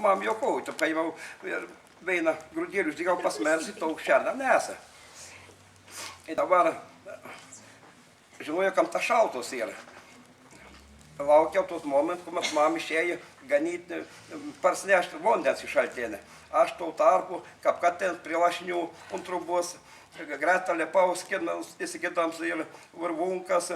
mam juokauju, tai paėmiau vieną grūdėlių, uždėjau pasmersi, tau šerną nesą. Ir dabar žinojo, kam tas šaltos yra. Laukiau tos momentų, kuomet mam išėjo ganyti, parsinešti vandens iš šaltinį. Aš tuo tarpu, kaip kad ten prie lašinių ant trubos, greta lipaus, įsikitams ir varvunkas,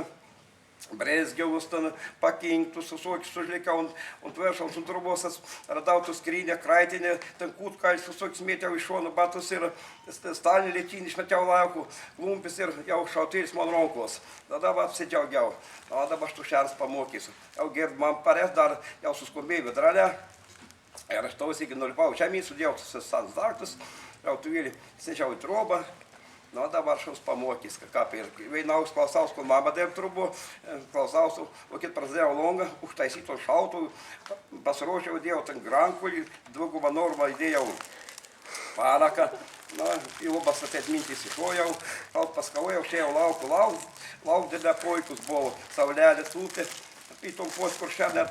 brezgiaus ten pakinktus, susokis užlikau ant viršaus ant trubos, radau tų skrynę, kraitinę, ten kūtkais, susokis mėtiau iš šono batus ir stalinį lėtinį išmetiau laukų, lumpis ir jau šautėlis man ronkos. Tada apsidžiaugiau. O dabar aš tu šeras pamokysiu. Jau gerb man parės dar, jau suskumbėjau vidralę. Ir aš tau įsigį nulipau žemyn, sudėjau sans daktus, jau tu vėlį sėdžiau į trobą. Nu, dabar aš jums pamokys, kaip ir veinaus klausaus, kol mama dar trubo, klausaus, o kit prasidėjau longą, užtaisyto šautų, pasiruošiau, dėjau ten grankulį, dvigubą normą įdėjau paraką, nu, į lubas ateit mintys išojau, paskavojau, šėjau lauk dėlė poikus buvo, saulelė tūpė, į tompos, kur šiandien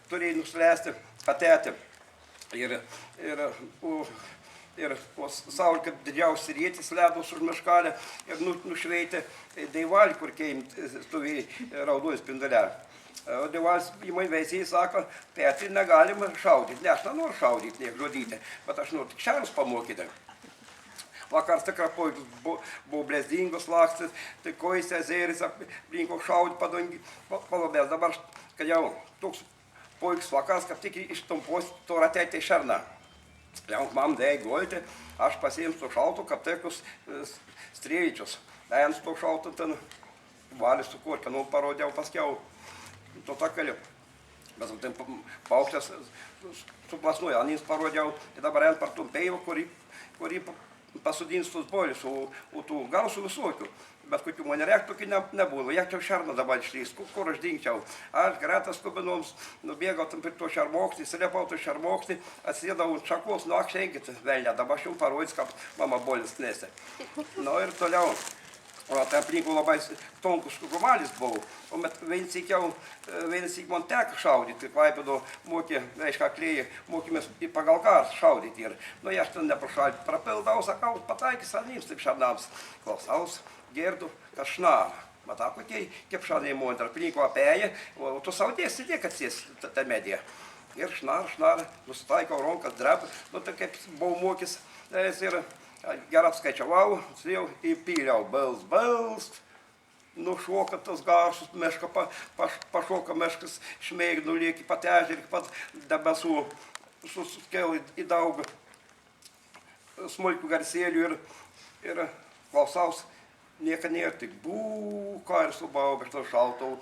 turėjai nuslėsti, atėti. Ir po saulė, kaip didžiausi rėtis ledus už miškalę ir nušveitė deivalį, kur keim stovėjo raudojų spindulę. O deivalis į man veisėjai sako, Petri negalima šaudyti, ne aš nenoriu šaudyti, niek žudyti, bet aš noriu tik šerus pamokyti. Vakar tikrai poikus buvo blezdingos lakstys, tai kojas ezeris aplinko šaudį palobės. Dabar, kad jau toks poikus vakaras, kaip tik iš tompos to ratėtė šerną. Jau mam dėjai golti, aš pasiimsiu šautų, kaip tokius strėličius. Dėjant to šautų, ten valį su kurkė, nu parodėjau paskiau to takaliu. Bet ten paukštės suplasnuoja, anins parodėjau, ir dabar ant par tumpėjau, kurį pasudins tos bolis, o tų garsų visokių. Bet kokių man reiktų nebuvo, jeigu šerną dabar išlys, kur aš dinkčiau. Aš gretas kubinoms nubėgau tam prie to šermokštį, slėpau to šermokštį, atsėdau ant šakos, nu aš enkit velnę, dabar aš jums parodys, kaip mama bolis nesė. Nu ir toliau, o tai aplinkų labai tonkus kukumalis buvo, o vienas iki man teko šaudyti, Klaipėdo mokė, reiškia, klėjai, mokėmės pagal ką šaudyti ir, nu aš ten neprašaudyti, prapildau, sakau, pataikys anims taip šernams, klausaus. Gerdu, kad šnara. Matau, kokie kaip šanai montra, aplinkų apėję, o tu saudės sėdėk atsės tą mediją. Ir šnara, nusitaikau ronkas, dreba, nu tai kaip buvau mokys, ir gerai apskaičiavau, slėjau, įpyliau, balst, nušoka tas garsus, meška, pašoka meškas, šmeignu lieki pat ežerį, pat debesų, suskėl į daug smulkių garsėlių ir klausaus, nieka nėra, tik ką ir subau, bet to šautau,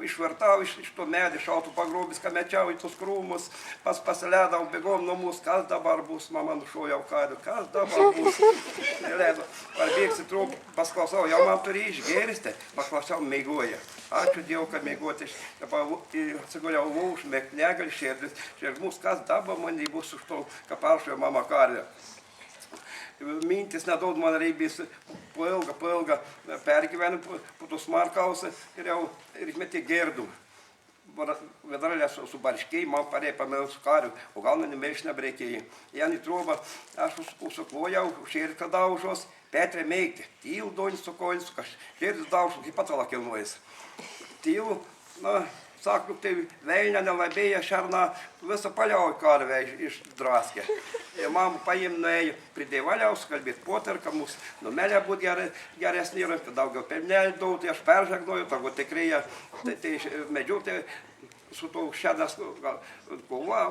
išvertau iš to medį, šautų pagrobis, ką mečiau į tos krūmus, pasiledau, bėgom nuo mūsų, kas dabar bus, mama nušojau karių, kas dabar bus, neleido, parbėgsi trūk, pasklausau, jau man turi išgėristi, paklausau, meigoja, ačiū Dievu, kad meigoti, atsiguliau užmėgti, negali širdmus, kas dabar man bus už to, ką paršojo mama karvė. Mintis nedaug man reibės po ilgą pergyvenim, po to smarkausi ir jau išmetė gerdų. Vidralė su barškiai, man parėjo pamėlus karių, o gal nemėš nebreikėjai. Jan į trobą aš užsuklojau, šėrika daužos, Petrė meikti. Tyl donis su konis, šėris daužos, kaip patala kilnuojas. Tyl, na, sako, tai velnė nelabėja šerną, visą paliau karvę išdraskė. Ir man paėm nuėjo prie deivaliaus, kalbėt potarką, mūsų numelė būti geresnį, ir daugiau pelnelį daug, tai aš peržegnoju, tago tikrai medžioti su to šernas kova,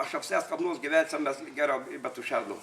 aš apsės, kad nors gyvensim mes geriau, bet tų šernų.